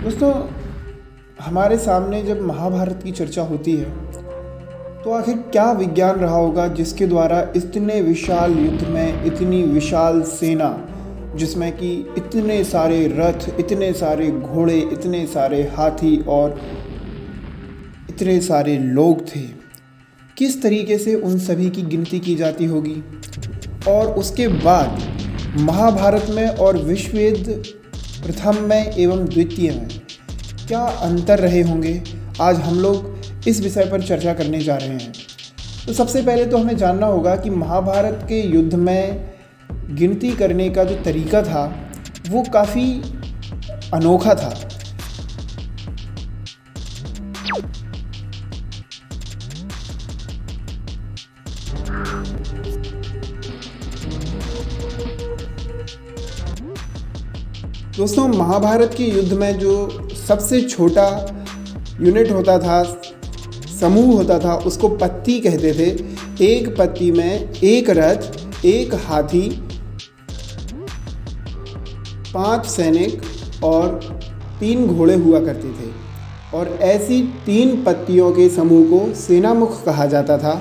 दोस्तों, हमारे सामने जब महाभारत की चर्चा होती है तो आखिर क्या विज्ञान रहा होगा जिसके द्वारा इतने विशाल युद्ध में इतनी विशाल सेना, जिसमें कि इतने सारे रथ, इतने सारे घोड़े, इतने सारे हाथी और इतने सारे लोग थे, किस तरीके से उन सभी की गिनती की जाती होगी। और उसके बाद महाभारत में और विश्व युद्ध प्रथम में एवं द्वितीय में क्या अंतर रहे होंगे, आज हम लोग इस विषय पर चर्चा करने जा रहे हैं। तो सबसे पहले तो हमें जानना होगा कि महाभारत के युद्ध में गिनती करने का जो तरीका था वो काफ़ी अनोखा था। दोस्तों, महाभारत के युद्ध में जो सबसे छोटा यूनिट होता था, समूह होता था, उसको पत्ती कहते थे। एक पत्ती में एक रथ, एक हाथी, 5 सैनिक और 3 घोड़े हुआ करते थे। और ऐसी 3 पत्तियों के समूह को सेनामुख कहा जाता था।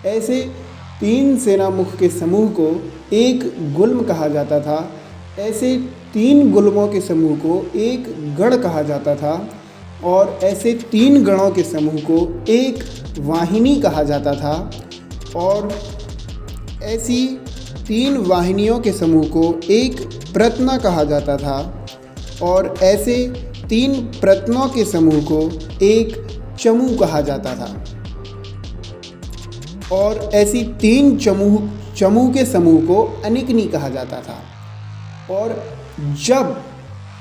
ऐसे 3 सेनामुख के समूह को एक गुल्म कहा जाता था। ऐसे 3 गुल्मों के समूह को एक गण कहा जाता था। और ऐसे 3 गणों के समूह को एक वाहिनी कहा जाता था। और ऐसी 3 वाहिनियों के समूह को एक प्रत्न कहा जाता था। और ऐसे 3 प्रत्नों के समूह को एक चमू कहा जाता था। और ऐसी 3 चमू के समूह को अनिकनी कहा जाता था। और जब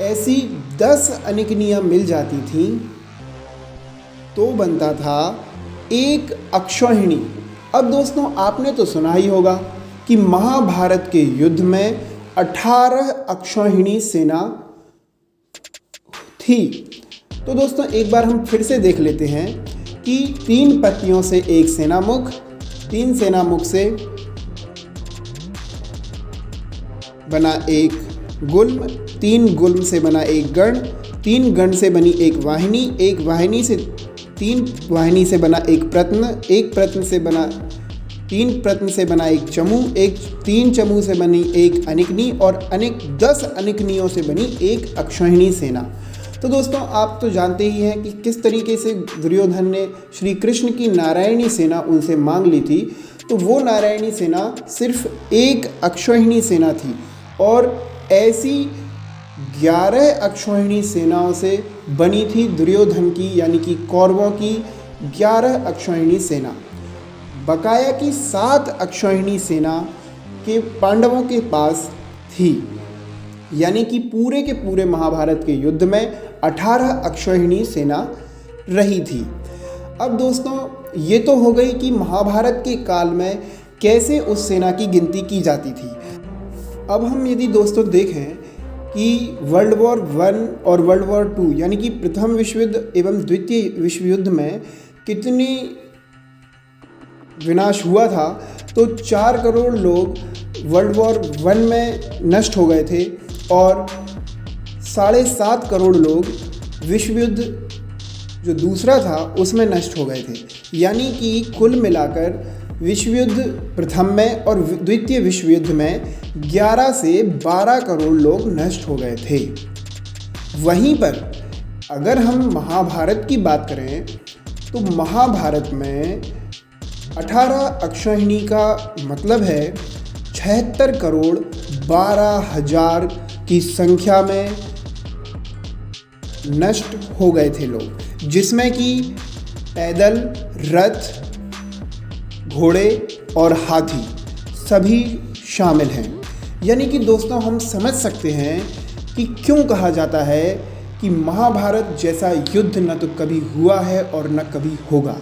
ऐसी 10 अनिकनियाँ मिल जाती थीं तो बनता था एक अक्षौहिणी। अब दोस्तों, आपने तो सुना ही होगा कि महाभारत के युद्ध में 18 अक्षौहिणी सेना थी। तो दोस्तों, एक बार हम फिर से देख लेते हैं कि 3 पत्तियों से एक सेनामुख, 3 सेनामुख से बना एक गुल्म, 3 गुल्म से बना एक गण, 3 गण से बनी एक वाहिनी, एक वाहिनी से 3 वाहिनी से बना एक प्रत्न, एक प्रत्न से बना 3 प्रत्न से बना एक चमू, 3 चमू से बनी एक अनिकनी और 10 अनिकनियों से बनी एक अक्षौहिणी सेना। तो दोस्तों, आप तो जानते ही हैं कि किस तरीके से दुर्योधन ने श्री कृष्ण की नारायणी सेना उनसे मांग ली थी। तो वो नारायणी सेना सिर्फ एक अक्षौहिणी सेना थी। और ऐसी 11 अक्षौहिणी सेनाओं से बनी थी दुर्योधन की, यानी कि कौरवों की 11 अक्षौहिणी सेना। बकाया की 7 अक्षौहिणी सेना के पांडवों के पास थी। यानी कि पूरे के पूरे महाभारत के युद्ध में 18 अक्षौहिणी सेना रही थी। अब दोस्तों, ये तो हो गई कि महाभारत के काल में कैसे उस सेना की गिनती की जाती थी। अब हम यदि दोस्तों देखें कि वर्ल्ड वॉर 1 और वर्ल्ड वॉर 2 यानी कि प्रथम विश्व युद्ध एवं द्वितीय विश्व युद्ध में कितनी विनाश हुआ था, तो 4 करोड़ लोग वर्ल्ड वॉर 1 में नष्ट हो गए थे और 7.5 करोड़ लोग विश्व युद्ध जो दूसरा था उसमें नष्ट हो गए थे। यानी कि कुल मिलाकर विश्व युद्ध प्रथम में और द्वितीय विश्व युद्ध में 11 से 12 करोड़ लोग नष्ट हो गए थे। वहीं पर अगर हम महाभारत की बात करें तो महाभारत में 18 अक्षौहिणी का मतलब है 76 करोड़ 12,000 की संख्या में नष्ट हो गए थे लोग, जिसमें कि पैदल, रथ, घोड़े और हाथी सभी शामिल हैं। यानी कि दोस्तों, हम समझ सकते हैं कि क्यों कहा जाता है कि महाभारत जैसा युद्ध न तो कभी हुआ है और न कभी होगा।